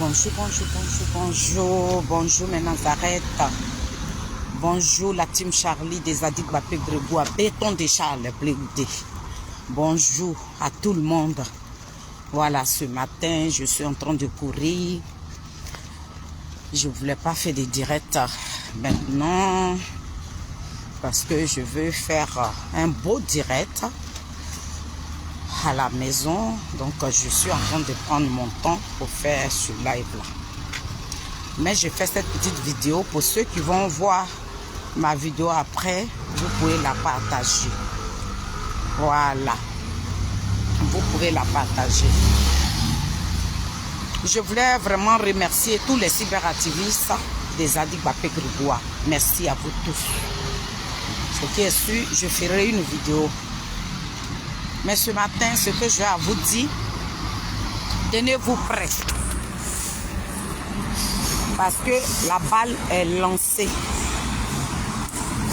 Bonjour, bonjour, bonjour, bonjour, bonjour mes Nazareth. Bonjour la team Charlie des Adik Bapé Grégoire, béton de Charles Blégoudé. Bonjour à tout le monde. Voilà, ce matin, je suis en train de courir. Je ne voulais pas faire des directs maintenant parce que je veux faire un beau direct à la maison. Donc, je suis en train de prendre mon temps pour faire ce live-là. Mais je fais cette petite vidéo pour ceux qui vont voir ma vidéo après. Vous pouvez la partager. Voilà. Vous pouvez la partager. Je voulais vraiment remercier tous les cyberactivistes des Adik Bapé Grégoire. Merci à vous tous. Ce qui est sûr, je ferai une vidéo. Mais ce matin, ce que je vais à vous dire, tenez-vous prêts. Parce que la balle est lancée.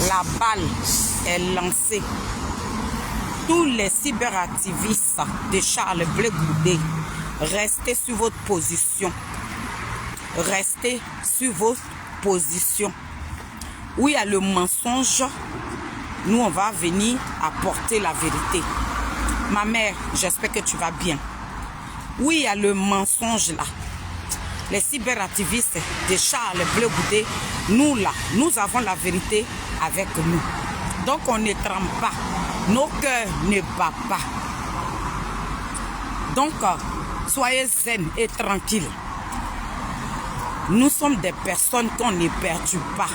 La balle est lancée. Tous les cyberactivistes de Charles Blégoudé, restez sur votre position. Restez sur votre position. Où il y a le mensonge, nous on va venir apporter la vérité. Ma mère, j'espère que tu vas bien. Oui, il y a le mensonge là. Les cyberactivistes de Charles Blégoudé, nous là, nous avons la vérité avec nous. Donc on ne tremble pas. Nos cœurs ne battent pas. Donc, soyez zen et tranquilles. Nous sommes des personnes qu'on ne perturbe pas.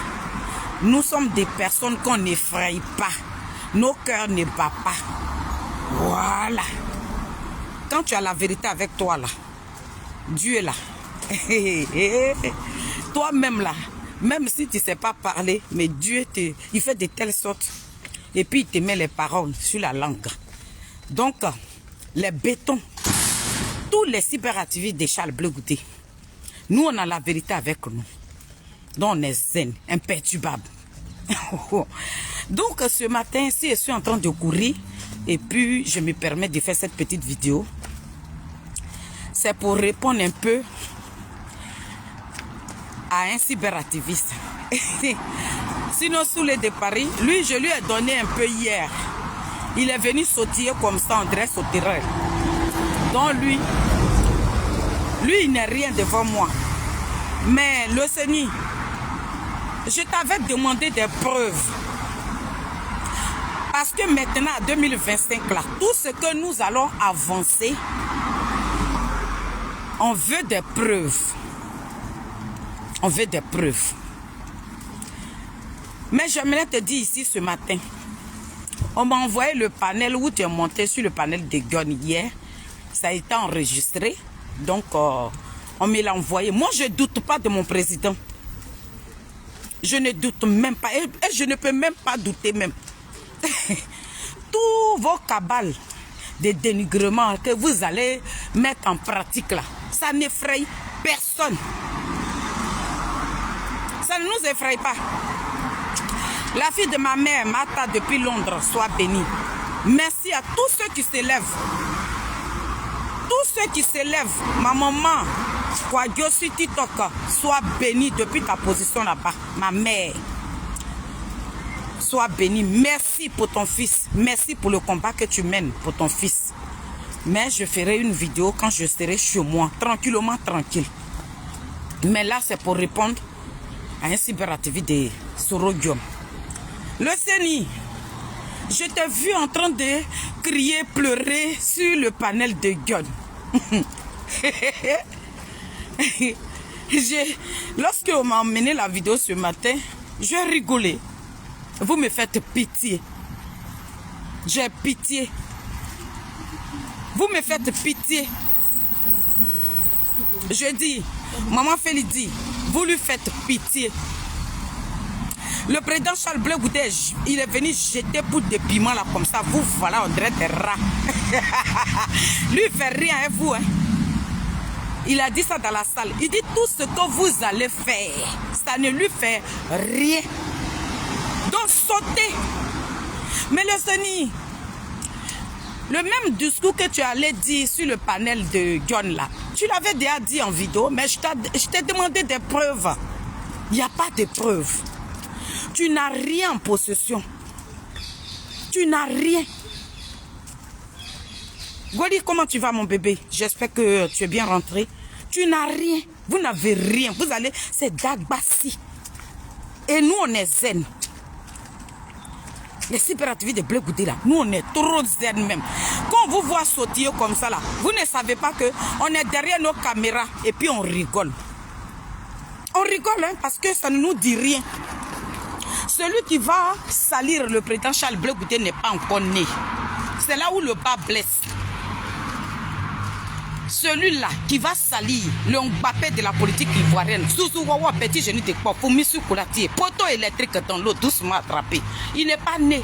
Nous sommes des personnes qu'on n'effraie pas. Nos cœurs ne battent pas. Voilà. Quand tu as la vérité avec toi là, Dieu est là. Toi-même là, même si tu ne sais pas parler, mais Dieu il fait de telle sorte. Et puis il te met les paroles sur la langue. Donc, les bétons, tous les cyberactivistes de Charles Blégoudé, nous on a la vérité avec nous. Donc on est zen, imperturbable. Donc ce matin, si je suis en train de courir, et puis je me permets de faire cette petite vidéo, c'est pour répondre un peu à un cyberactiviste. Sinon, sous les de Paris, lui, je lui ai donné un peu hier. Il est venu sautiller comme ça, on dirait sauterelle. Donc lui, il n'est rien devant moi. Mais le Seigneur, je t'avais demandé des preuves. Parce que maintenant, en 2025, là, tout ce que nous allons avancer, on veut des preuves. On veut des preuves. Mais j'aimerais te dire ici ce matin, on m'a envoyé le panel où tu es monté sur le panel de Gun hier. Ça a été enregistré. Donc, on me l'a envoyé. Moi, je ne doute pas de mon président. Je ne doute même pas. Et je ne peux même pas douter même. Tous vos cabales de dénigrement que vous allez mettre en pratique là, ça n'effraie personne. Ça ne nous effraie pas. La fille de ma mère, Mata, depuis Londres, soit bénie. Merci à tous ceux qui s'élèvent. Tous ceux qui s'élèvent. Ma maman, Kwadiosi TikTok, soit bénie depuis ta position là-bas. Ma mère, sois bénie. Merci pour ton fils. Merci pour le combat que tu mènes pour ton fils. Mais je ferai une vidéo quand je serai chez moi, tranquillement, tranquille. Mais là, c'est pour répondre à un cyberactiviste de Sorodium. Le Seigneur, je t'ai vu en train de crier, pleurer sur le panel de Gun. Lorsque on m'a emmené la vidéo ce matin, j'ai rigolé. Vous me faites pitié. J'ai pitié. Vous me faites pitié. Je dis, maman Félix, vous lui faites pitié. Le président Charles Blégoudé, il est venu jeter poudre de piment là comme ça. Vous, voilà, on dirait des rats. Lui, il fait rien, hein, vous. Hein. Il a dit ça dans la salle. Il dit tout ce que vous allez faire, ça ne lui fait rien. Donc, sautez. Mais le Seigneur, Le même discours que tu allais dire sur le panel de John là, tu l'avais déjà dit en vidéo, mais je t'ai demandé des preuves. Il n'y a pas de preuves. Tu n'as rien en possession. Tu n'as rien. Goli, comment tu vas mon bébé? J'espère que tu es bien rentré. Tu n'as rien. Vous n'avez rien. Vous allez, c'est Dagbassi. Et nous, on est zen. Les cyberactivistes de Blé Goudé là, nous on est trop zen même. Quand on vous voit sautiller comme ça là, vous ne savez pas que on est derrière nos caméras et puis on rigole. On rigole hein, parce que ça ne nous dit rien. Celui qui va salir le président Charles Blé Goudé n'est pas encore né. C'est là où le bas blesse. Celui-là qui va salir le Mbappé de la politique ivoirienne, Souzou Wawa, petit génie de quoi, pour Missou Koulati, poteau électrique dans l'eau, doucement attrapé. Il n'est pas né.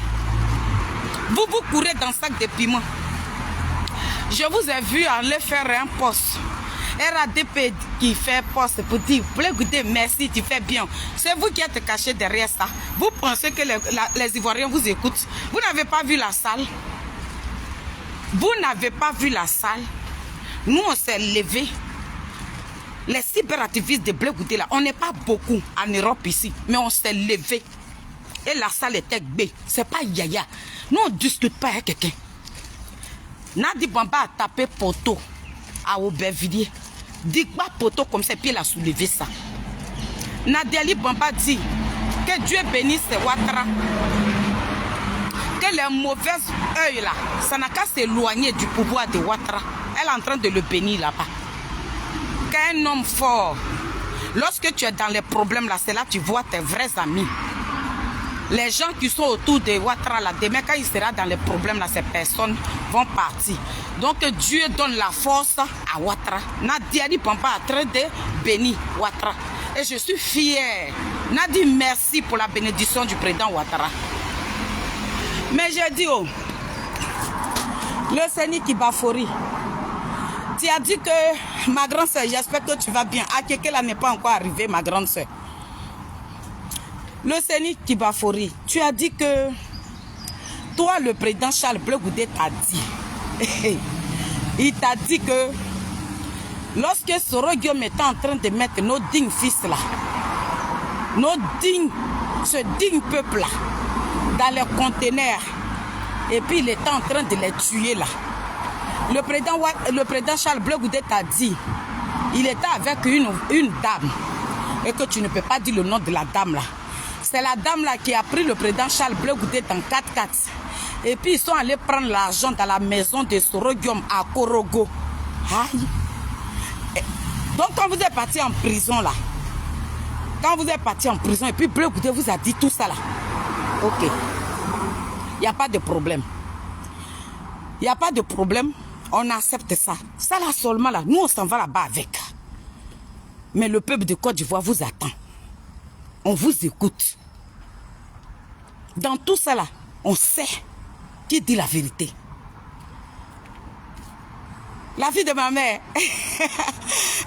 Vous courez dans un sac de piment. Je vous ai vu aller faire un poste. RADP qui fait poste pour dire, écoutez, merci, tu fais bien. C'est vous qui êtes caché derrière ça. Vous pensez que les Ivoiriens vous écoutent. Vous n'avez pas vu la salle. Vous n'avez pas vu la salle. Nous, on s'est levé. Les cyberactivistes de Blé Goudé, là, on n'est pas beaucoup en Europe ici, mais on s'est levé. Et la salle était gbé. C'est pas yaya. Nous, on ne discute pas avec quelqu'un. Nadi Bamba a tapé poteau à Aubervilliers. Dit pas poteau comme ça, puis il a soulevé ça. Nadiali Bamba dit que Dieu bénisse Ouattara. Que les mauvais œils là, ça n'a qu'à s'éloigner du pouvoir de Ouattara. Elle est en train de le bénir là-bas. Qu'un homme fort, lorsque tu es dans les problèmes là, c'est là que tu vois tes vrais amis. Les gens qui sont autour de Ouattara là, demain quand il sera dans les problèmes là, ces personnes vont partir. Donc Dieu donne la force à Ouattara. Nadiali Bamba est en train de bénir Ouattara. Et je suis fier. Nadi, merci pour la bénédiction du président Ouattara. Mais j'ai dit, oh, le Séni Kibafori, tu as dit que ma grande soeur, j'espère que tu vas bien. Akeke là n'est pas encore arrivé, ma grande soeur. Le Séni Kibafori, tu as dit que toi, le président Charles Blé Goudé t'a dit. Il t'a dit que lorsque Soro Guillaume était en train de mettre nos dignes fils là, ce digne peuple là, dans les conteneurs, et puis il était en train de les tuer là. Le président Charles Blé Goudé t'a dit, il était avec une dame, et que tu ne peux pas dire le nom de la dame là. C'est la dame là qui a pris le président Charles Blé Goudé dans 4x4. Et puis ils sont allés prendre l'argent dans la maison de Soro Guillaume à Korogo. Aïe. Donc quand vous êtes parti en prison là, et puis Blé Goudé vous a dit tout ça là, ok, il n'y a pas de problème. Il n'y a pas de problème, on accepte ça. Ça là seulement là, nous on s'en va là-bas avec. Mais le peuple de Côte d'Ivoire vous attend. On vous écoute. Dans tout ça là, on sait qui dit la vérité. La fille de ma mère,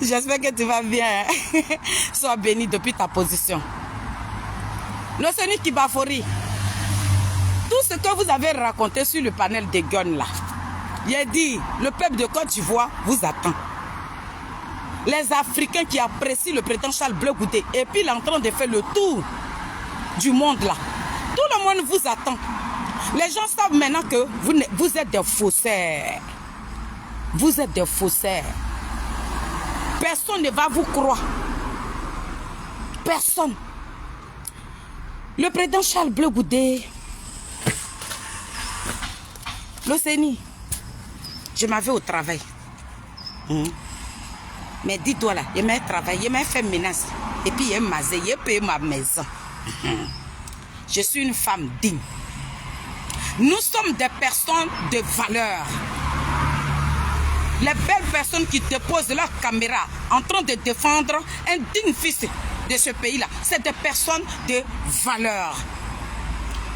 j'espère que tu vas bien. Sois bénie depuis ta position. Le Séni Kibafori, tout ce que vous avez raconté sur le panel de Gun là, il a dit, le peuple de Côte d'Ivoire vous attend. Les Africains qui apprécient le président Charles Blé Goudé, et puis il est en train de faire le tour du monde là. Tout le monde vous attend. Les gens savent maintenant que vous êtes des faussaires. Vous êtes des faussaires. Personne ne va vous croire. Personne. Le président Charles Blé Goudé, le Séni, je m'avais au travail. Mais dis-toi là, il m'a travaillé, il m'a fait menace. Et puis il m'a payé ma maison. Je suis une femme digne. Nous sommes des personnes de valeur. Les belles personnes qui déposent leur caméra en train de défendre un digne fils de ce pays-là, c'est des personnes de valeur.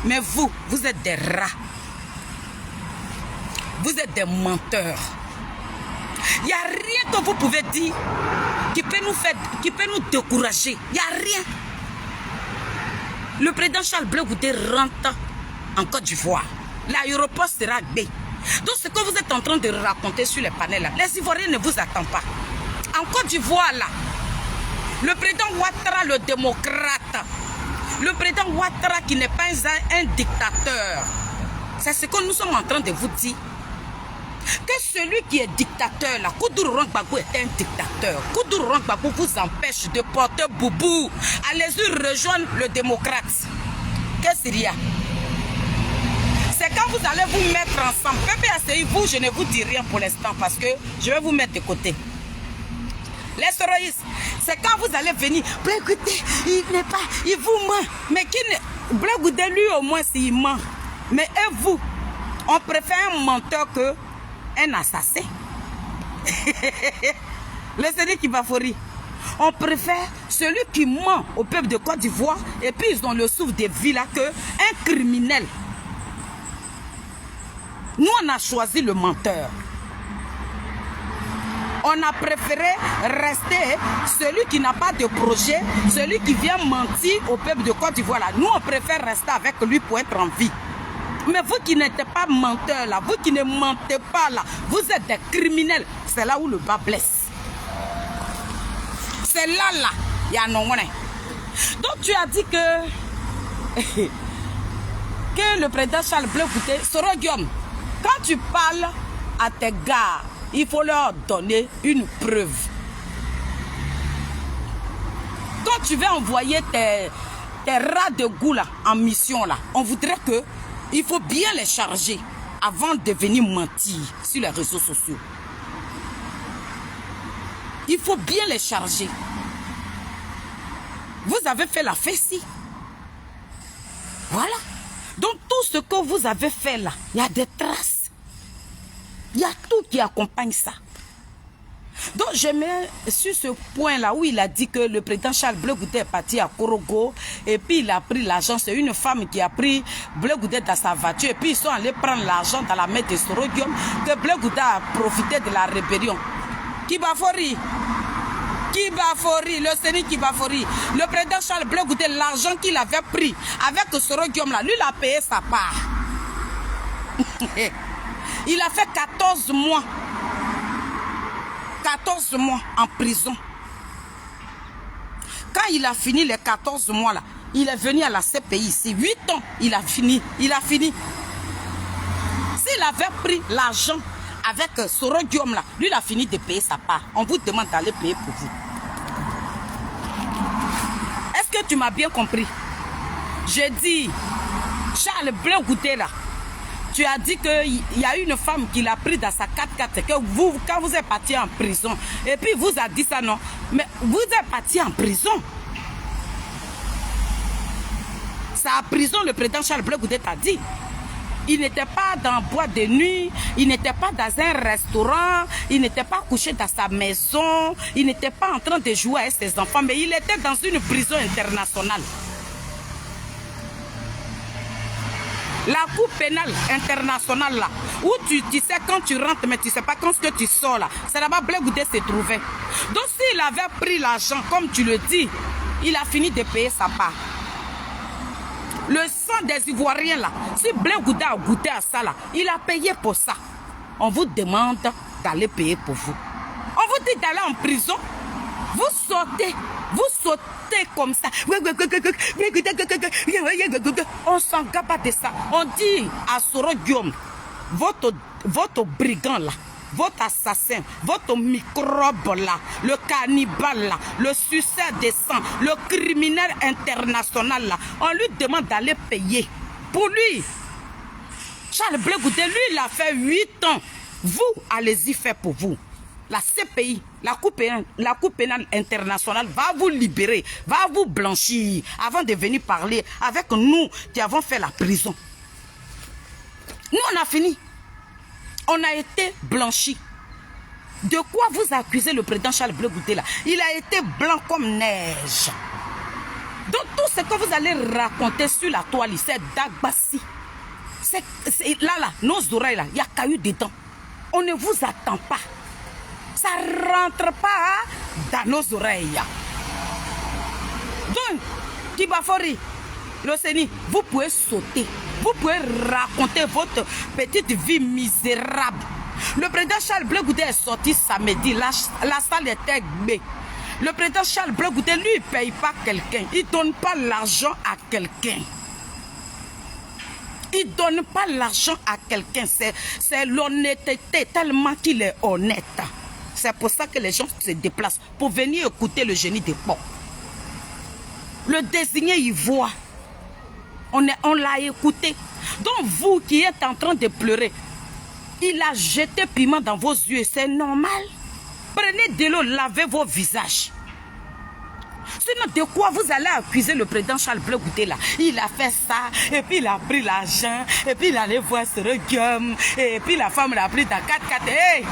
Mais vous êtes des rats. Vous êtes des menteurs. Il n'y a rien que vous pouvez dire qui peut nous décourager. Il n'y a rien. Le président Charles Blé Goudé rentre en Côte d'Ivoire. L'aéroport sera bé. Donc ce que vous êtes en train de raconter sur les panels là, les Ivoiriens ne vous attendent pas. En Côte d'Ivoire là, le président Ouattara, le démocrate, le président Ouattara qui n'est pas un dictateur, c'est ce que nous sommes en train de vous dire. Que celui qui est dictateur là, Koudourou Rangbago est un dictateur. Koudourou Rangbago vous empêche de porter boubou. Allez-y rejoindre le démocrate. Qu'est-ce qu'il y a? C'est quand vous allez vous mettre ensemble. PPACI, vous, je ne vous dis rien pour l'instant parce que je vais vous mettre de côté. Les terroristes, c'est quand vous allez venir. Blé Goudé, il n'est pas, il vous ment. Mais qui ne. Blé Goudé, lui au moins, s'il ment. Mais et vous, on préfère un menteur que un assassin. Le Sénégal qui va fourrir. On préfère celui qui ment au peuple de Côte d'Ivoire et puis ils ont le souffle des vies là que un criminel. Nous on a choisi le menteur. On a préféré rester celui qui n'a pas de projet, celui qui vient mentir au peuple de Côte d'Ivoire là. Nous on préfère rester avec lui pour être en vie. Mais vous qui n'êtes pas menteur là, vous qui ne mentez pas là, vous êtes des criminels. C'est là où le bas blesse. C'est là, il y a non. Donc tu as dit que le président Charles Blé Goudé, Soro Guillaume, quand tu parles à tes gars, il faut leur donner une preuve. Quand tu veux envoyer tes rats de goût là, en mission là, on voudrait que il faut bien les charger avant de venir mentir sur les réseaux sociaux. Il faut bien les charger. Vous avez fait la fessie. Voilà. Donc tout ce que vous avez fait là, il y a des traces. Il y a tout qui accompagne ça. Donc je mets sur ce point là où il a dit que le président Charles Blé Goudé est parti à Korogo et puis il a pris l'argent. C'est une femme qui a pris Blé Goudé dans sa voiture et puis ils sont allés prendre l'argent dans la main de Soro Guillaume que Blé Goudé a profité de la rébellion. Kibafori, le Sénégal Kibafori, le président Charles Blé Goudé, l'argent qu'il avait pris avec Soro Guillaume là, lui il a payé sa part. Il a fait 14 mois. 14 mois en prison. Quand il a fini les 14 mois là, il est venu à la CPI ici. 8 ans, il a fini. Il a fini. S'il avait pris l'argent avec Soro Guillaume là, lui il a fini de payer sa part. On vous demande d'aller payer pour vous. Est-ce que tu m'as bien compris? J'ai dit, Charles Blé Goudé là, tu as dit qu'il y a une femme qui l'a pris dans sa 4x4, que vous, quand vous êtes parti en prison, et puis vous a dit ça, non? Mais vous êtes parti en prison. C'est à prison, le président Charles Blé Goudé t'a dit. Il n'était pas dans boîte de nuit, il n'était pas dans un restaurant, il n'était pas couché dans sa maison, il n'était pas en train de jouer avec ses enfants, mais il était dans une prison internationale. La Cour pénale internationale là, où tu sais quand tu rentres, mais tu ne sais pas quand tu sors là. C'est là-bas Blé Goudé se trouvait. Donc s'il avait pris l'argent, comme tu le dis, il a fini de payer sa part. Le sang des Ivoiriens là, si Blé Goudé a goûté à ça là, il a payé pour ça. On vous demande d'aller payer pour vous. On vous dit d'aller en prison. Vous sautez comme ça. On s'en gabe de ça. On dit à Soro Guillaume, votre brigand là, votre assassin, votre microbe là, le cannibale là, le suceur de sang, le criminel international là, on lui demande d'aller payer. Pour lui, Charles Blé Goudé, lui, il a fait 8 ans. Vous, allez-y faire pour vous. La CPI, la Cour pénale internationale va vous libérer, va vous blanchir avant de venir parler avec nous qui avons fait la prison. Nous, on a fini. On a été blanchis. De quoi vous accusez le président Charles Blé Goudé là? Il a été blanc comme neige. Donc tout ce que vous allez raconter sur la toile, c'est Dagbassi. Là, nos oreilles là, il y a caillou dedans. On ne vous attend pas. Ça ne rentre pas dans nos oreilles. Donc, Kibafori, le Séni, vous pouvez sauter. Vous pouvez raconter votre petite vie misérable. Le président Charles Blé Goudé est sorti samedi. La salle était gbée. Le président Charles Blé Goudé, lui, il ne paye pas quelqu'un. Il ne donne pas l'argent à quelqu'un. Il ne donne pas l'argent à quelqu'un. C'est l'honnêteté, tellement qu'il est honnête. C'est pour ça que les gens se déplacent pour venir écouter le génie des porcs. Le désigné, il voit. On l'a écouté. Donc vous qui êtes en train de pleurer, il a jeté piment dans vos yeux, c'est normal. Prenez de l'eau, lavez vos visages. Sinon, de quoi vous allez accuser le président Charles Blé Goudé là? Il a fait ça, et puis il a pris l'argent, et puis il allait voir ce Guillaume, et puis la femme l'a pris dans 4-4. Hey!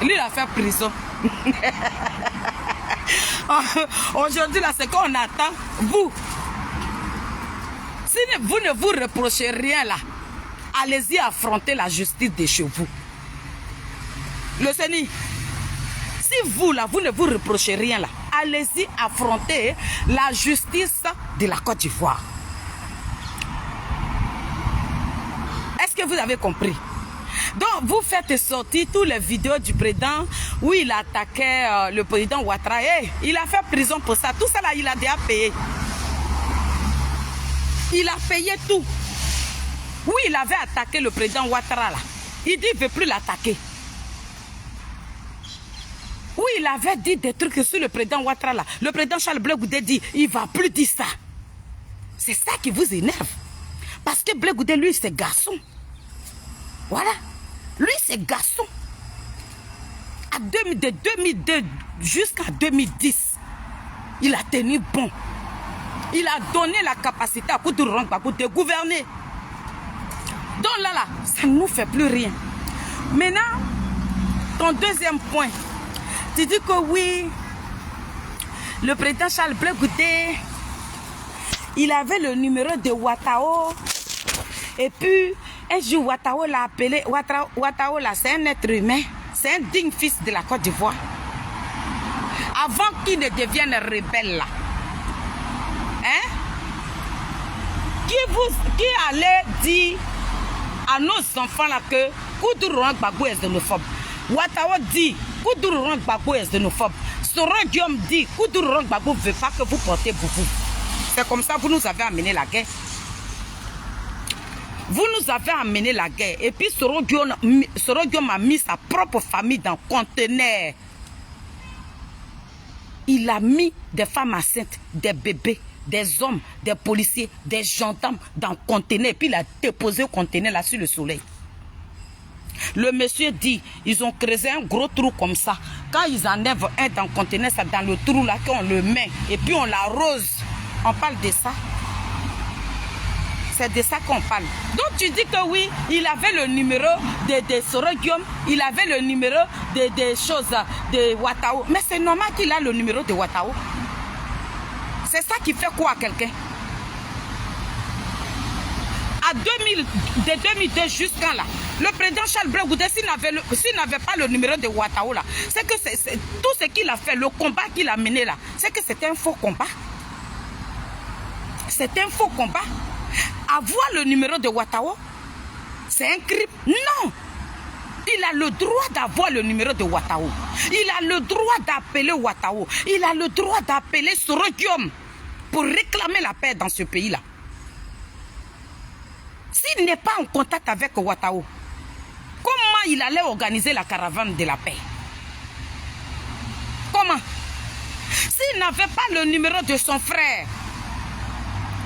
Lui, il a fait prison. Aujourd'hui, là, c'est qu'on attend. Vous, si vous ne vous reprochez rien là, allez-y affronter la justice de chez vous. Le Seigneur, si vous là, vous ne vous reprochez rien là, allez-y affronter la justice de la Côte d'Ivoire. Est-ce que vous avez compris? Donc, vous faites sortir toutes les vidéos du président où il attaquait le président Ouattara. Hey, il a fait prison pour ça. Tout ça là, il a déjà payé. Il a payé tout. Oui, il avait attaqué le président Ouattara là. Il dit qu'il ne veut plus l'attaquer. Oui, il avait dit des trucs sur le président Ouattara là. Le président Charles Blé Goudé dit, il ne va plus dire ça. C'est ça qui vous énerve. Parce que Blé Goudé, lui, c'est garçon. Voilà. Lui, c'est garçon. De 2002 jusqu'à 2010, il a tenu bon. Il a donné la capacité à Koudourou Gbagbo de gouverner. Donc là, ça ne nous fait plus rien. Maintenant, ton deuxième point, tu dis que oui, le président Charles Blé Goudé, il avait le numéro de Ouattao. Et puis, un jour, Ouattao l'a appelé. Ouattao, là, c'est un être humain. C'est un digne fils de la Côte d'Ivoire. Avant qu'il ne devienne rebelle, là. Hein? Qui allait dire à nos enfants là que Koudourou Gbagbo est xénophobe? Ouattao dit Koudourou Gbagbo est xénophobe. Soro Guillaume dit Koudourou Gbagbo ne veut pas que vous portez boubou. C'est comme ça que vous nous avez amené la guerre. Vous nous avez amené la guerre. Et puis Soro Guillaume a mis sa propre famille dans le conteneur. Il a mis des femmes enceintes, des bébés, des hommes, des policiers, des gendarmes dans le conteneur. Et puis il a déposé le conteneur là sur le soleil. Le monsieur dit, ils ont creusé un gros trou comme ça. Quand ils enlèvent un dans le conteneur, c'est dans le trou là qu'on le met. Et puis on l'arrose. On parle de ça. C'est de ça qu'on parle. Donc tu dis que oui, il avait le numéro de Soro Guillaume, il avait le numéro des choses de Ouattao. Mais c'est normal qu'il a le numéro de Ouattao. C'est ça qui fait quoi à quelqu'un? De 2002 jusqu'à là, le président Charles Blé Goudé, s'il n'avait pas le numéro de Ouattao là, c'est que tout ce qu'il a fait, le combat qu'il a mené là, c'est que c'était un faux combat. C'est un faux combat. Avoir le numéro de Ouattao, c'est un crime. Non. Il a le droit d'avoir le numéro de Ouattao. Il a le droit d'appeler Ouattao. Il a le droit d'appeler Soro Guillaume pour réclamer la paix dans ce pays-là. S'il n'est pas en contact avec Ouattao, comment il allait organiser la caravane de la paix? Comment? S'il n'avait pas le numéro de son frère,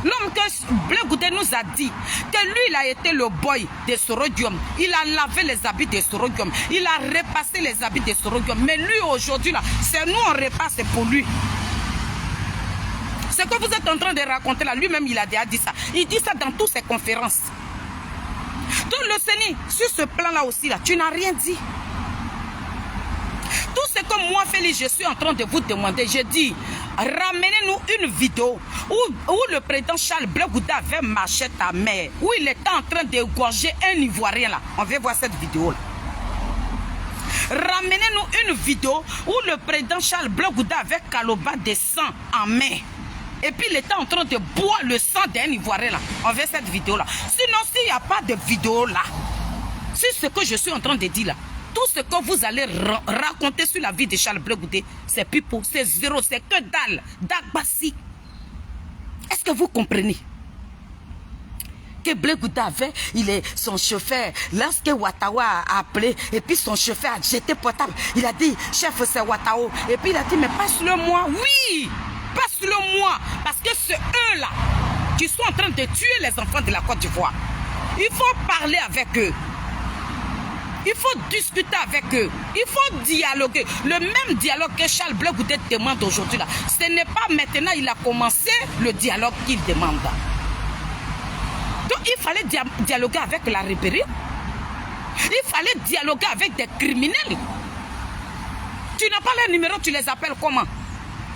l'homme que Blé Goudé nous a dit que lui, il a été le boy de Soro Guillaume. Il a lavé les habits de Soro Guillaume. Il a repassé les habits de Soro Guillaume. Mais lui, aujourd'hui, là, c'est nous, on repasse pour lui. Ce que vous êtes en train de raconter là, lui-même, il a déjà dit ça. Il dit ça dans toutes ses conférences. Donc le Seigneur, sur ce plan-là aussi, là, tu n'as rien dit. Tout ce que moi, Félix, je suis en train de vous demander, je dis, ramenez-nous une vidéo où le président Charles Blé Goudé avait marché ta mère, où il était en train d'égorger un Ivoirien là. On va voir cette vidéo là. Ramenez-nous une vidéo où le président Charles Blé Goudé avait Kaloba de sang en main. Et puis il était en train de boire le sang d'un Ivoirien là. On veut cette vidéo là. Sinon, s'il n'y a pas de vidéo là, si ce que je suis en train de dire là, tout ce que vous allez raconter sur la vie de Charles Blé Goudé, c'est pipeau, c'est zéro, c'est que dalle, d'agbassi. Est-ce que vous comprenez? Que Blé Goudé avait, son chauffeur, lorsque Ouattara a appelé, et puis son chauffeur a jeté portable, il a dit, chef, c'est Ouattara. Et puis il a dit, mais passe-le moi. Oui, passe-le moi. Parce que c'est eux là qui sont en train de tuer les enfants de la Côte d'Ivoire. Il faut parler avec eux. Il faut discuter avec eux. Il faut dialoguer. Le même dialogue que Charles Blé Goudé demande aujourd'hui là. Ce n'est pas maintenant, il a commencé le dialogue qu'il demande. Donc il fallait dialoguer avec la rébellion. Il fallait dialoguer avec des criminels. Tu n'as pas leur numéro, tu les appelles comment?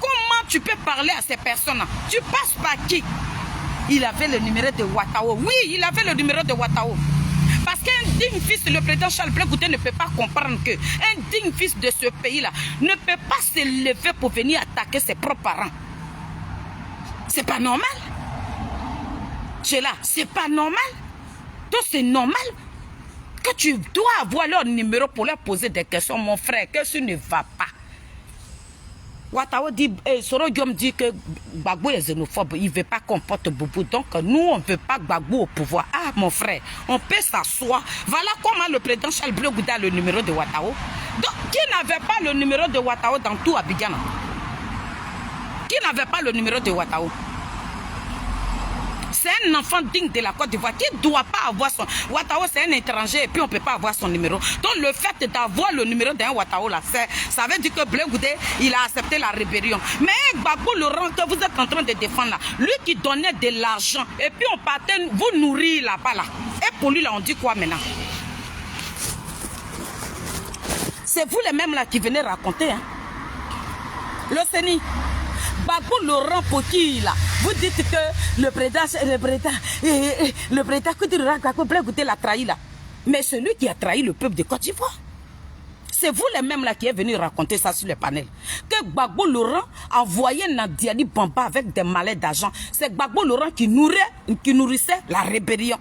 Comment tu peux parler à ces personnes-là? Tu passes par qui? Il avait le numéro de Ouattara. Oui, il avait le numéro de Ouattara. Parce qu'un digne fils, le président Charles Blé Goudé ne peut pas comprendre qu'un digne fils de ce pays-là ne peut pas se lever pour venir attaquer ses propres parents. C'est pas normal. C'est là, c'est pas normal. Donc c'est normal que tu dois avoir leur numéro pour leur poser des questions. Mon frère, que ce ne va pas. Ouattara dit, Soro Guillaume dit que Gbagbo est xénophobe, il ne veut pas qu'on porte Boubou. Donc nous, on ne veut pas Gbagbo au pouvoir. Ah mon frère, on peut s'asseoir. Voilà comment le président Charles Blé Goudé a le numéro de Ouattara. Donc qui n'avait pas le numéro de Ouattara dans tout Abidjan? Qui n'avait pas le numéro de Ouattara? C'est un enfant digne de la Côte d'Ivoire qui ne doit pas avoir son... Ouattara, c'est un étranger et puis on ne peut pas avoir son numéro. Donc le fait d'avoir le numéro d'un Ouattara, là, ça veut dire que Blé Goudé, il a accepté la rébellion. Mais Gbagbo Laurent, que vous êtes en train de défendre là, lui qui donnait de l'argent et puis on partait vous nourrir là-bas là. Et pour lui là, on dit quoi maintenant? C'est vous les mêmes là qui venez raconter. Hein? Le CENI. Gbagbo Laurent pour qui là? Vous dites que le président Blé Goudé l'a trahi là. Mais celui qui a trahi le peuple de Côte d'Ivoire. C'est vous les mêmes là qui êtes venus raconter ça sur les panels. Que Gbagbo Laurent envoyait Nadiani Bamba avec des malais d'argent. C'est Gbagbo Laurent qui nourrissait la rébellion.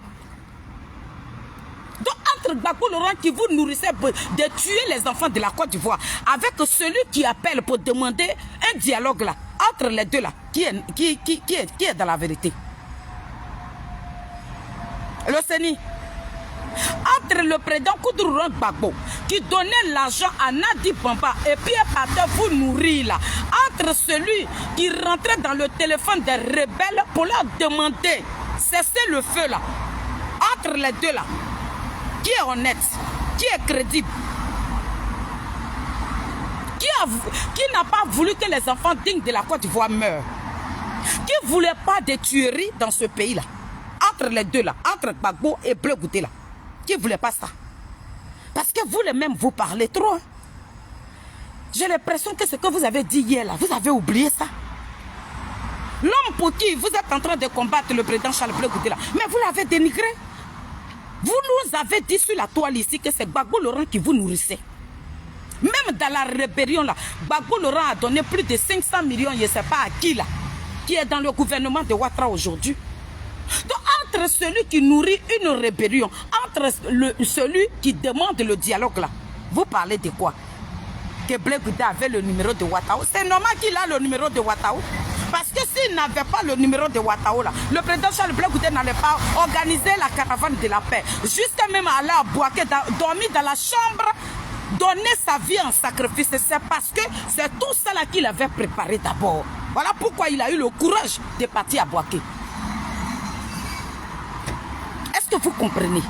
Donc entre Gbagbo Laurent qui vous nourrissait de tuer les enfants de la Côte d'Ivoire avec celui qui appelle pour demander un dialogue là, entre les deux là, qui est dans la vérité? Le CENI. Entre le président Koudourouran Gbagbo qui donnait l'argent à Nadi Bamba et puis partait vous nourrir là, entre celui qui rentrait dans le téléphone des rebelles pour leur demander cesser le feu là, entre les deux là, qui est honnête, qui est crédible, qui n'a pas voulu que les enfants dignes de la Côte d'Ivoire meurent, qui ne voulait pas de tueries dans ce pays là, entre les deux là, entre Gbagbo et Blé Goudé là, qui ne voulait pas ça? Parce que vous les mêmes vous parlez trop. Hein? J'ai l'impression que ce que vous avez dit hier là, vous avez oublié ça. L'homme pour qui vous êtes en train de combattre le président Charles Blé Goudé là, mais vous l'avez dénigré. Vous nous avez dit sur la toile ici que c'est Gbagbo Laurent qui vous nourrissait. Même dans la rébellion là, Gbagbo Laurent a donné plus de 500 millions, je ne sais pas à qui là, qui est dans le gouvernement de Ouattara aujourd'hui. Donc entre celui qui nourrit une rébellion, entre celui qui demande le dialogue là, vous parlez de quoi? Que Blé Goudé avait le numéro de Ouattara. C'est normal qu'il a le numéro de Ouattara. Parce que s'il n'avait pas le numéro de Ouattara, le président Charles Blé Goudé n'allait pas organiser la caravane de la paix. Jusqu'à même aller à Bouaké, dormir dans la chambre, donner sa vie en sacrifice. C'est parce que c'est tout ça là qu'il avait préparé d'abord. Voilà pourquoi il a eu le courage de partir à Bouaké. Est-ce que vous comprenez?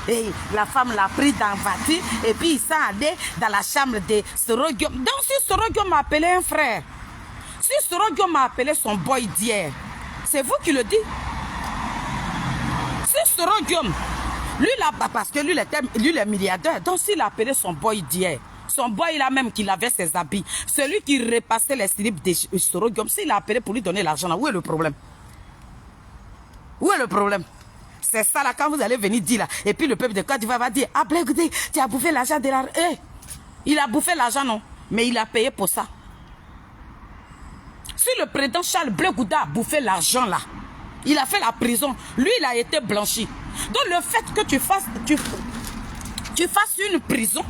Et la femme l'a pris dans la voiture et puis il s'est allé dans la chambre de Soro Guillaume. Donc si Soro Guillaume m'a appelé un frère, si Soro Guillaume m'a appelé son boy d'hier, c'est vous qui le dites. Si Soro Guillaume, lui là, parce que lui est milliardaire, donc s'il a appelé son boy d'hier, son boy là même qu'il avait ses habits, celui qui repassait les slips de Soro Guillaume, s'il a appelé pour lui donner l'argent, où est le problème? Où est le problème? C'est ça là, quand vous allez venir dire là, et puis le peuple de Côte d'Ivoire va dire, ah Blé Goudé, tu as bouffé l'argent de la... Eh, il a bouffé l'argent, non, mais il a payé pour ça. Si le président Charles Blé Gouda a bouffé l'argent là, il a fait la prison, lui il a été blanchi. Donc le fait que tu fasses une prison,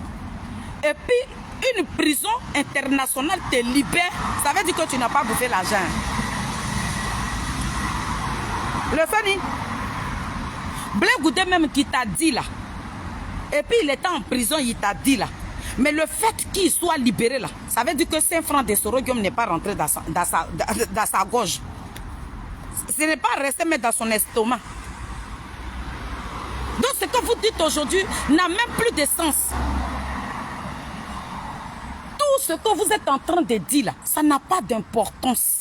et puis une prison internationale te libère, ça veut dire que tu n'as pas bouffé l'argent. Le Fanny, Blé Gouda même qui t'a dit là, et puis il était en prison, il t'a dit là, mais le fait qu'il soit libéré là, ça veut dire que 5 francs de sorodium n'est pas rentré dans sa gorge. Ce n'est pas resté mais dans son estomac. Donc ce que vous dites aujourd'hui n'a même plus de sens. Tout ce que vous êtes en train de dire là, ça n'a pas d'importance.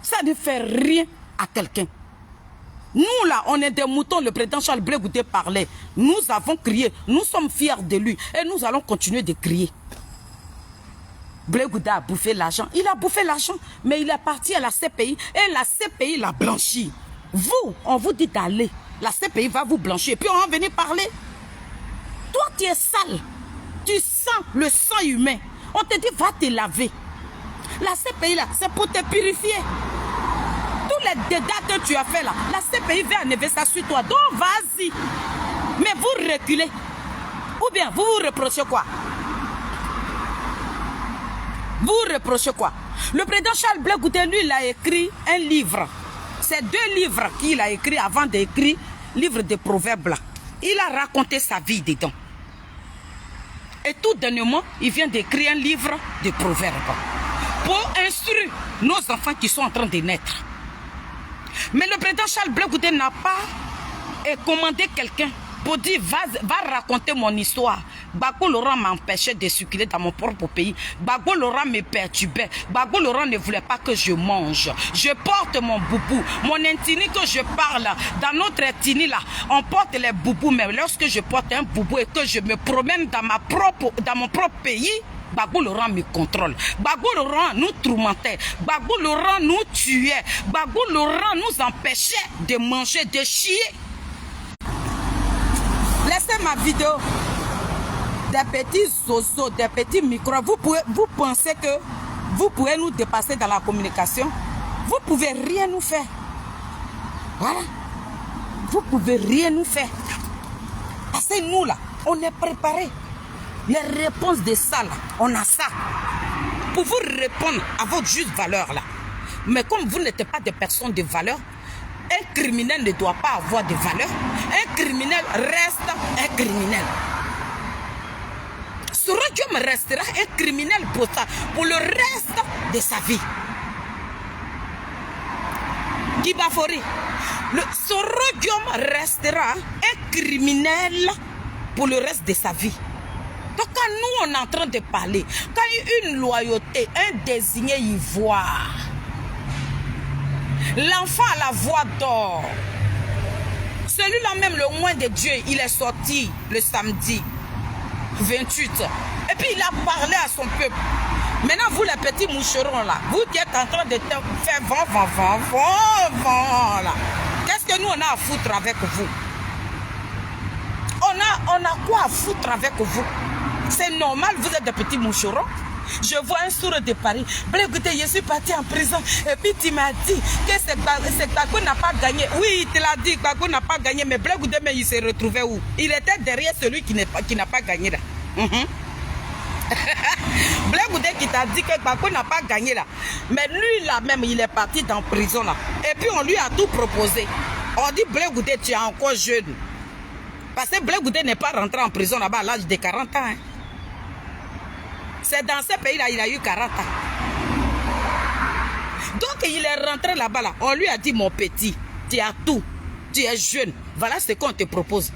Ça ne fait rien à quelqu'un. Nous là, on est des moutons, le président Charles Blé Gouda parlait. Nous avons crié, nous sommes fiers de lui et nous allons continuer de crier. Blé Gouda a bouffé l'argent, il a bouffé l'argent, mais il est parti à la CPI et la CPI l'a blanchi. Vous, on vous dit d'aller, la CPI va vous blanchir et puis on va venir parler. Toi tu es sale, tu sens le sang humain, on te dit va te laver. La CPI là, c'est pour te purifier. Tous les dégâts que tu as fait là, la CPI va enlever ça sur toi. Donc vas-y. Mais vous reculez. Ou bien vous vous reprochez quoi? Vous reprochez quoi? Le président Charles Blé Gouda, lui, il a écrit un livre. C'est 2 livres qu'il a écrit avant d'écrire livre de proverbes là. Il a raconté sa vie dedans. Et tout dernièrement, il vient d'écrire un livre de proverbes pour instruire nos enfants qui sont en train de naître. Mais le président Charles Blé Gouda n'a pas commandé quelqu'un pour dire va raconter mon histoire. Gbagbo Laurent m'empêchait de circuler dans mon propre pays. Gbagbo Laurent me perturbait. Gbagbo Laurent ne voulait pas que je mange. Je porte mon boubou. Mon intini que je parle, dans notre intini là, on porte les boubous. Mais lorsque je porte un boubou et que je me promène dans mon propre pays, Gbagbo Laurent me contrôle. Gbagbo Laurent nous tourmentait. Gbagbo Laurent nous tuait. Gbagbo Laurent nous empêchait de manger, de chier. Laissez ma vidéo. Des petits zozos, des petits micros. Vous pensez que vous pouvez nous dépasser dans la communication? Vous ne pouvez rien nous faire. Voilà. Vous ne pouvez rien nous faire. Parce que nous là, on est préparés. Les réponses de ça là, on a ça. Pour vous répondre à votre juste valeur là. Mais comme vous n'êtes pas des personnes de valeur, un criminel ne doit pas avoir de valeur. Un criminel reste un criminel. Sorodium restera un criminel pour ça, pour le reste de sa vie. Gibafori, le Sorodium restera un criminel pour le reste de sa vie. Donc quand nous on est en train de parler, quand il y a une loyauté, un désigné ivoire, l'enfant a la voix d'or. Celui-là même, le moins de Dieu, il est sorti le samedi 28. Et puis il a parlé à son peuple. Maintenant, vous les petits moucherons là, vous qui êtes en train de faire vent là. Qu'est-ce que nous on a à foutre avec vous? On a quoi à foutre avec vous? C'est normal, vous êtes des petits moucherons. Je vois un sourd de Paris. Blé Gouda, je suis parti en prison. Et puis tu m'as dit que Gbagbo n'a pas gagné. Oui, il te l'a dit, Gbagbo n'a pas gagné. Mais Blé Gouda, il s'est retrouvé où? Il était derrière celui qui n'a pas gagné là. Blé Gouda qui t'a dit que Gbagbo n'a pas gagné là. Mais lui là même, il est parti dans prison là. Et puis on lui a tout proposé. On dit Blé Gouda, tu es encore jeune. Parce que Blé Gouda n'est pas rentré en prison là-bas à l'âge de 40 ans. Hein. C'est dans ce pays-là, il a eu 40 ans. Donc il est rentré là-bas, là. On lui a dit, mon petit, tu as tout, tu es jeune. Voilà ce qu'on te propose.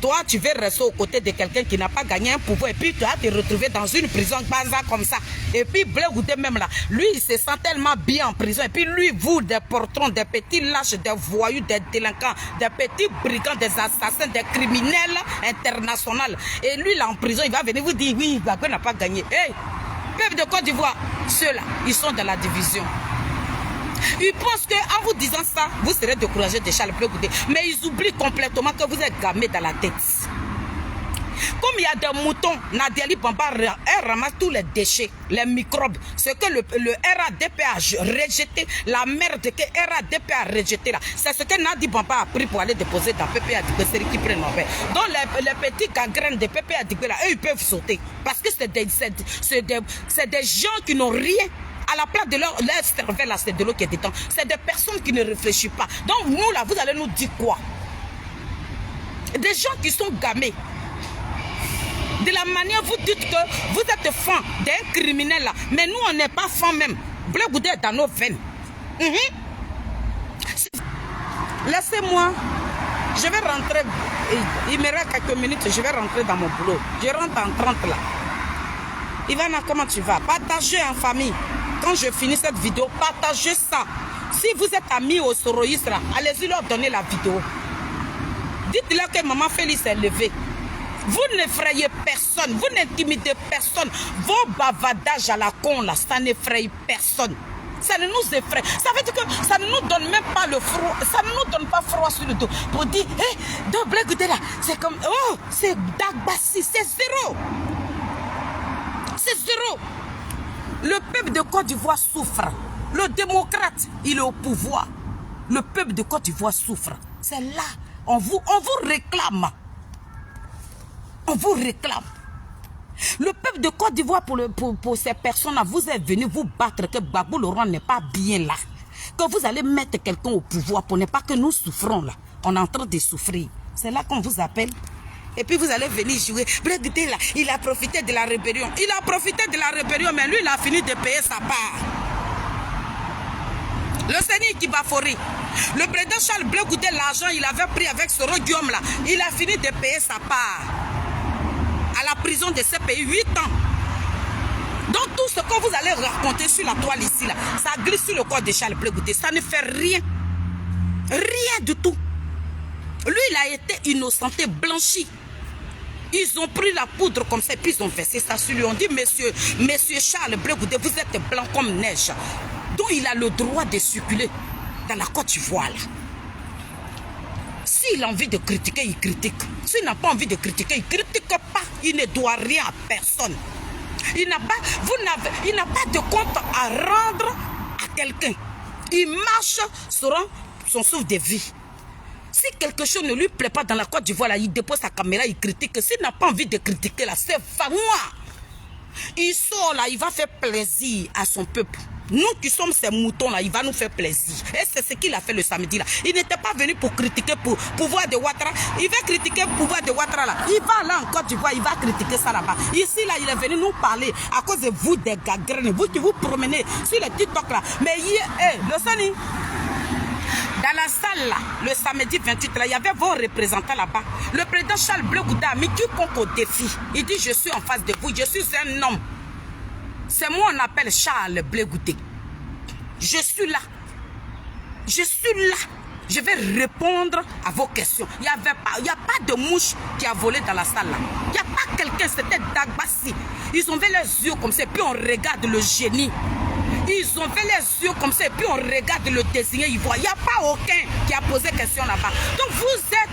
Toi, tu veux rester aux côtés de quelqu'un qui n'a pas gagné un pouvoir. Et puis tu vas te retrouver dans une prison bazar comme ça. Et puis Blé Gouda même là, lui, il se sent tellement bien en prison. Et puis lui, vous, des portons, des petits lâches, des voyous, des délinquants, des petits brigands, des assassins, des criminels internationaux. Et lui, là, en prison, il va venir vous dire, oui, Gbagbo n'a pas gagné. Hey, peuple de Côte d'Ivoire, ceux-là, ils sont dans la division. Ils pensent qu'en vous disant ça, vous serez découragé de Charles Blé Gouda. Mais ils oublient complètement que vous êtes gamé dans la tête. Comme il y a des moutons, Nadiali Bamba, elle ramasse tous les déchets, les microbes. Ce que le RADP a rejeté, la merde que RADP a rejeté là, c'est ce que Nadi Bamba a pris pour aller déposer dans PPA Dibé, c'est qui prennent en fait. Donc les petits gangrènes de PPA Dibé là, eux ils peuvent sauter. Parce que c'est des gens qui n'ont rien. À la place de leur cervelle là, c'est de l'eau qui est dedans. C'est des personnes qui ne réfléchissent pas. Donc nous là, vous allez nous dire quoi? Des gens qui sont gamés. De la manière vous dites que vous êtes fan d'un criminel là. Mais nous on n'est pas fan même. Blé Goudé est dans nos veines. Laissez-moi. Je vais rentrer. Il me reste quelques minutes. Je vais rentrer dans mon boulot. Je rentre en 30 là. Ivana, comment tu vas? Partagez en famille. Quand je finis cette vidéo, partagez ça. Si vous êtes amis au soroïstes là, allez-y leur donner la vidéo. Dites-leur que maman Félix est levée. Vous n'effrayez personne, vous n'intimidez personne. Vos bavadages à la con là, ça n'effraie personne. Ça ne nous effraie. Ça veut dire que ça ne nous donne même pas le froid. Ça ne nous donne pas froid sur le dos. Pour dire, hé, de Blé Goudé là, c'est comme, oh, c'est Dagbassi, c'est zéro. C'est zéro. Le peuple de Côte d'Ivoire souffre. Le démocrate, il est au pouvoir. Le peuple de Côte d'Ivoire souffre. C'est là, on vous réclame. On vous réclame. Le peuple de Côte d'Ivoire, pour ces personnes-là, vous êtes venus vous battre que Gbagbo Laurent n'est pas bien là. Que vous allez mettre quelqu'un au pouvoir pour ne pas que nous souffrons là. On est en train de souffrir. C'est là qu'on vous appelle. Et puis vous allez venir jouer. Blé Goudé là, il a profité de la rébellion. Il a profité de la rébellion, mais lui, il a fini de payer sa part. Le Seigneur Kibafori, le président Charles Blé Goudé, l'argent il avait pris avec Soro Guillaume là, il a fini de payer sa part. À la prison de ce pays, 8 ans. Donc tout ce que vous allez raconter sur la toile ici là, ça glisse sur le corps de Charles Blé Goudé. Ça ne fait rien. Rien du tout. Lui, il a été innocenté, blanchi. Ils ont pris la poudre comme ça, et puis ils ont versé ça sur lui. On dit, monsieur Charles Blé Goudé, vous êtes blanc comme neige. Donc il a le droit de circuler dans la Côte d'Ivoire là. S'il a envie de critiquer, il critique. S'il n'a pas envie de critiquer, il ne critique pas. Il ne doit rien à personne. Il n'a pas de compte à rendre à quelqu'un. Il marche sur son souffle de vie. Si quelque chose ne lui plaît pas dans la Côte d'Ivoire, là, il dépose sa caméra, il critique. S'il n'a pas envie de critiquer, là, c'est pas moi. Il sort là, il va faire plaisir à son peuple. Nous qui sommes ces moutons là, il va nous faire plaisir. Et c'est ce qu'il a fait le samedi là. Il n'était pas venu pour critiquer pour pouvoir de Ouattara. Il va critiquer le pouvoir de Ouattara là. Il va là en Côte d'Ivoire, il va critiquer ça là-bas. Ici là, il est venu nous parler à cause de vous des gagrènes. Vous qui vous promenez sur le TikTok là. Mais hier, le Sani, dans la salle là, le samedi 28 là, il y avait vos représentants là-bas. Le président Charles Blé Goudé a mis quiconque au défi. Il dit, je suis en face de vous, je suis un homme. C'est moi on appelle Charles Blé Goudé. Je suis là. Je suis là. Je vais répondre à vos questions. Il n'y a pas de mouche qui a volé dans la salle là. Il n'y a pas quelqu'un, c'était Dagbassi. Ils ont fait les yeux comme ça, et puis on regarde le génie. Ils ont fait les yeux comme ça, et puis on regarde le désigné ivoire. Il n'y a pas aucun qui a posé question là-bas. Donc vous êtes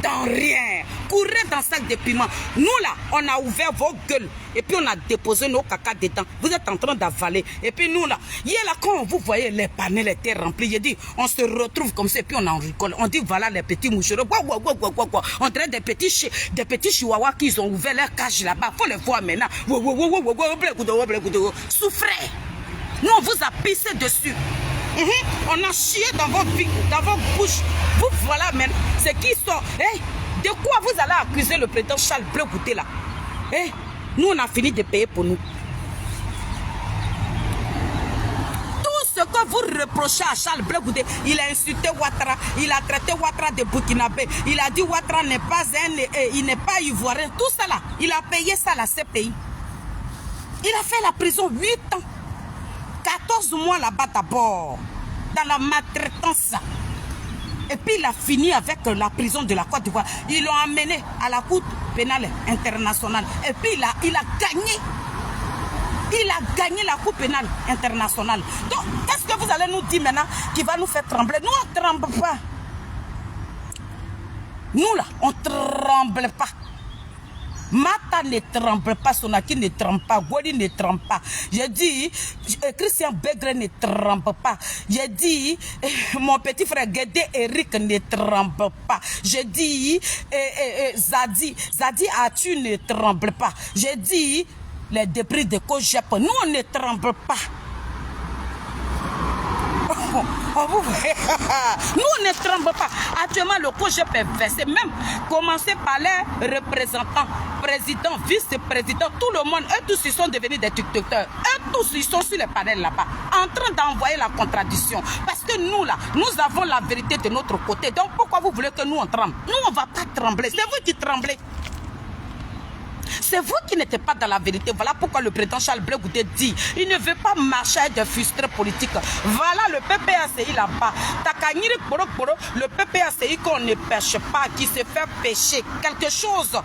dans rien. Courez dans le sac de piment. Nous là, on a ouvert vos gueules. Et puis on a déposé nos caca dedans. Vous êtes en train d'avaler. Et puis nous là, hier là, quand vous voyez les panels étaient remplis, j'ai dit, on se retrouve comme ça, et puis on en rigole. On dit, voilà les petits moucherons. On dirait des petits chihuahuas qui ont ouvert leur cage là-bas. Faut les voir maintenant. Souffrez. Nous, on vous a pissé dessus. On a chié dans vos bouches. Vous voilà maintenant. C'est qui sont. De quoi vous allez accuser le président Charles Blé Goudé là? Nous, on a fini de payer pour nous. Tout ce que vous reprochez à Charles Blé Goudé, il a insulté Ouattara, il a traité Ouattara de Burkinabé, il a dit Ouattara n'est pas il n'est pas ivoirien. Tout ça là, il a payé ça à ces pays. Il a fait la prison 8 ans. 14 mois là-bas d'abord, dans la maltraitance. Et puis il a fini avec la prison de la Côte d'Ivoire. Ils l'ont amené à la Cour pénale internationale. Et puis il a gagné. Il a gagné la Cour pénale internationale. Donc, qu'est-ce que vous allez nous dire maintenant qui va nous faire trembler? Nous, on ne tremble pas. Nous là, on ne tremble pas. Mata ne tremble pas, Sonaki ne tremble pas, Gwadi ne tremble pas. J'ai dit, Christian Begre ne tremble pas. J'ai dit, mon petit frère Guédé Eric ne tremble pas. J'ai dit, Zadi Atu ne tremble pas. J'ai dit, les débris de Kojep, nous on ne tremble pas. Nous on ne tremble pas. Actuellement le Kojep est versé. Même commencer par les représentants, présidents, vice-présidents, tout le monde, eux tous ils sont devenus des tiktokers. Eux tous ils sont sur les panels là-bas, en train d'envoyer la contradiction. Parce que nous là, nous avons la vérité de notre côté. Donc pourquoi vous voulez que nous on tremble? Nous on ne va pas trembler. C'est vous qui tremblez. C'est vous qui n'êtes pas dans la vérité. Voilà pourquoi le président Charles Blé Goudé dit il ne veut pas marcher avec des frustrés politiques. Voilà le PPACI là-bas. Le PPACI qu'on ne pêche pas, qui se fait pêcher quelque chose.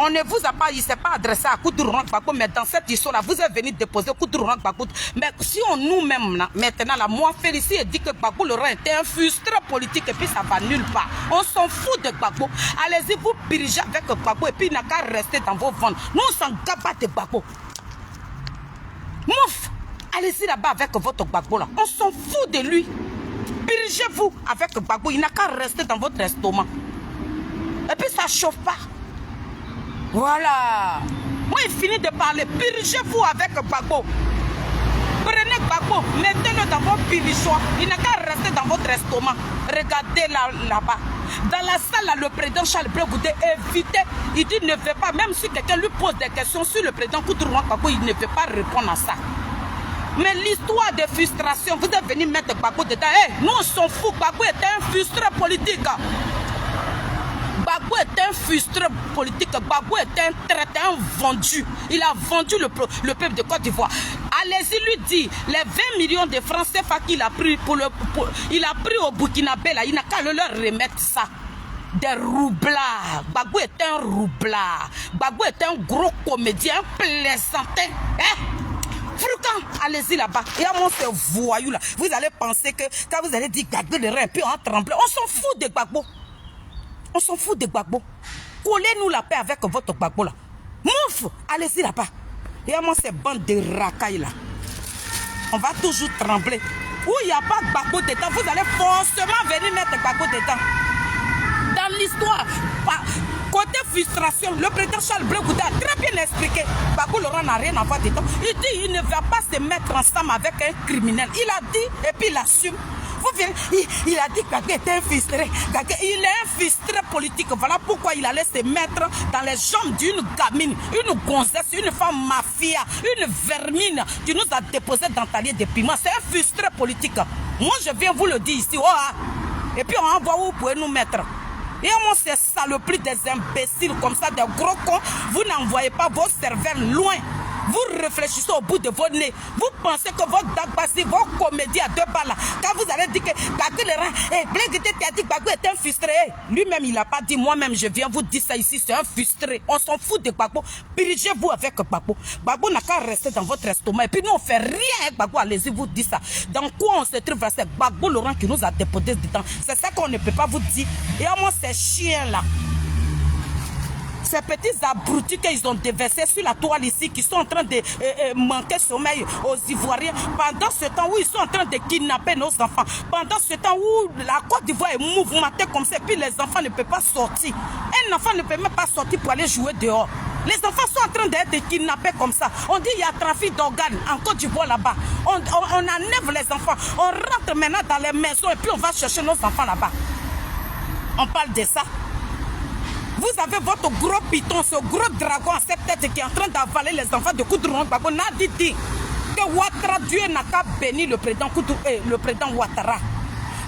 On ne vous a pas, il ne s'est pas adressé à Koudouran Gbagbo, mais dans cette histoire-là, vous êtes venu déposer Koudouran Gbagbo. Mais si on nous-mêmes, maintenant, là, moi, Félicie, dit que Gbagbo Laurent était un frustré politique et puis ça va nulle part. On s'en fout de Gbagbo. Allez-y, vous pirigez avec Gbagbo et puis il n'a qu'à rester dans vos ventes. Nous, on s'en gabat de Gbagbo. Mouf, allez-y là-bas avec votre Gbagbo là. On s'en fout de lui. Pirigez-vous avec Gbagbo, il n'a qu'à rester dans votre estomac. Et puis ça ne chauffe pas. Voilà. Moi, il finit de parler. Pirigez-vous avec Gbagbo. Prenez Gbagbo, mettez-le dans votre pirichois. Il n'a qu'à rester dans votre estomac. Regardez là-bas. Dans la salle, là, le président Charles Blé Goudé évité. Il dit ne veut pas, même si quelqu'un lui pose des questions sur le président Koudouran Gbagbo, il ne veut pas répondre à ça. Mais l'histoire de frustration, vous êtes venu mettre Gbagbo dedans. Hey, nous, on s'en fout. Gbagbo était un frustré politique. Gbagbo est un frustré politique. Gbagbo est un traité, un vendu. Il a vendu le peuple de Côte d'Ivoire. Allez-y lui dire, les 20 millions de francs CFA qu'il a pris il a pris au Burkinabé, là, il n'a qu'à leur remettre ça. Des roublards. Gbagbo est un roublard. Gbagbo est un gros comédien, un plaisantin. Froucan, allez-y là-bas. Et à mon ces voyous là, vous allez penser que quand vous allez dire Gbagbo le rein, puis on tremble. On s'en fout de Gbagbo. On s'en fout de Gbagbo. Collez-nous la paix avec votre Gbagbo là. Mouf, allez-y là-bas. Et à moi ces bandes de racailles là. On va toujours trembler. Où il n'y a pas Gbagbo dedans, vous allez forcément venir mettre Gbagbo dedans. Dans l'histoire, côté frustration, le président Charles Blé Goudé a très bien expliqué. Gbagbo Laurent n'a rien à voir dedans. Il dit il ne va pas se mettre ensemble avec un criminel. Il a dit et puis il assume. Il a dit que Gbagbo était un frustré. Il est un frustré politique. Voilà pourquoi il allait se mettre dans les jambes d'une gamine, une gonzesse, une femme mafia, une vermine qui nous a déposé dans talier de piment. C'est un frustré politique. Moi, je viens vous le dire ici. Oh, ah. Et puis, on va où vous pouvez nous mettre. Et moi, c'est saloperie des imbéciles comme ça, des gros cons. Vous n'envoyez pas vos serveurs loin. Vous réfléchissez au bout de vos nez. Vous pensez que votre Dagbasi, vos comédies à 2 balles, quand vous allez dire que Gbagbo le rein, Blé Goudé t'a dit que Gbagbo est un frustré. Lui-même, il n'a pas dit, moi-même, je viens vous dire ça ici, c'est un frustré. On s'en fout de Gbagbo. Pirigez-vous avec Gbagbo. Gbagbo n'a qu'à rester dans votre estomac. Et puis nous, on fait rien avec Gbagbo. Allez-y, vous dites ça. Dans quoi on se trouve? C'est Gbagbo Laurent qui nous a déposé dedans. C'est ça qu'on ne peut pas vous dire. Et à moi, ces chiens-là. Ces petits abrutis qu'ils ont déversés sur la toile ici, qui sont en train de manquer sommeil aux Ivoiriens, pendant ce temps où ils sont en train de kidnapper nos enfants, pendant ce temps où la Côte d'Ivoire est mouvementée comme ça, et puis les enfants ne peuvent pas sortir. Un enfant ne peut même pas sortir pour aller jouer dehors. Les enfants sont en train d'être kidnappés comme ça. On dit qu'il y a trafic d'organes en Côte d'Ivoire là-bas. On enlève les enfants. On rentre maintenant dans les maisons et puis on va chercher nos enfants là-bas. On parle de ça. Vous avez votre gros python, ce gros dragon à cette tête qui est en train d'avaler les enfants de Koudouran Gbagbo. N'a dit que Ouattara, Dieu n'a qu'à bénir le président Ouattara.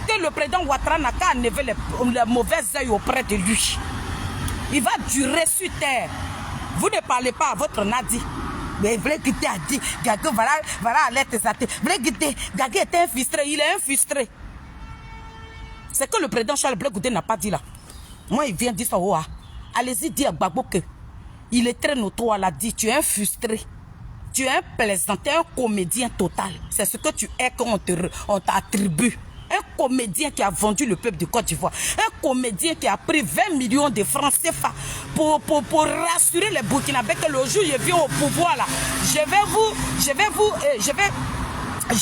Que le président Ouattara n'a qu'à enlever les mauvais œils auprès de lui. Il va durer sur terre. Vous ne parlez pas à votre Nadi. Mais Blé Goudé a dit, Gbagbo, voilà, allez tes athées. Blé Goudé, Gbagbo est un frustré, il est un frustré. C'est que le président Charles Blé Goudé n'a pas dit là. Moi, il vient dire ça, oh, allez-y dire à Gbagbo que il est très notoire, l'a dit, tu es un frustré. Tu es un plaisantin, un comédien total. C'est ce que tu es quand on t'attribue. Un comédien qui a vendu le peuple de Côte d'Ivoire. Un comédien qui a pris 20 millions de francs CFA pour rassurer les Burkinabés que le jour où je viens au pouvoir là, je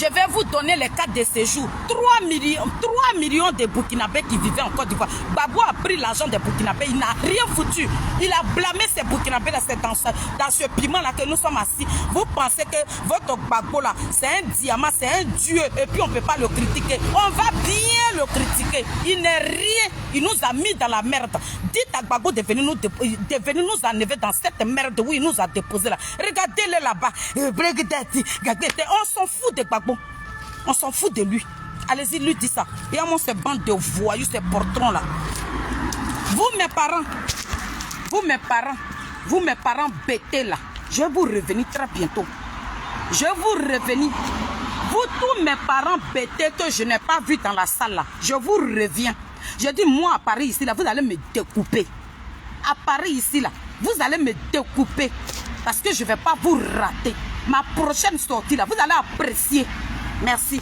vais vous donner les cartes de séjour. 3 millions de Burkinabés qui vivaient en Côte d'Ivoire. Gbagbo a pris l'argent des Burkinabés, il n'a rien foutu. Il a blâmé ces Burkinabés là, c'est dans ce piment là que nous sommes assis. Vous pensez que votre Gbagbo là, c'est un diamant, c'est un dieu, et puis on ne peut pas le critiquer. On va bien le critiquer. Il n'est rien, il nous a mis dans la merde. Dites à Gbagbo de venir nous enlever dans cette merde où il nous a déposé là. Regardez-le là-bas. On s'en fout de Gbagbo. On s'en fout de lui. Allez-y, lui dit ça. Et à moi, ces bandes de voyous, ces portrons là. Vous, mes parents bêtés là, je vais vous revenir très bientôt. Je vais vous revenir. Vous, tous mes parents bêtés que je n'ai pas vu dans la salle là, je vous reviens. Je dis, moi, à Paris, ici, là, vous allez me découper. À Paris, ici, là, vous allez me découper. Parce que je ne vais pas vous rater. Ma prochaine sortie, là, vous allez apprécier. Merci.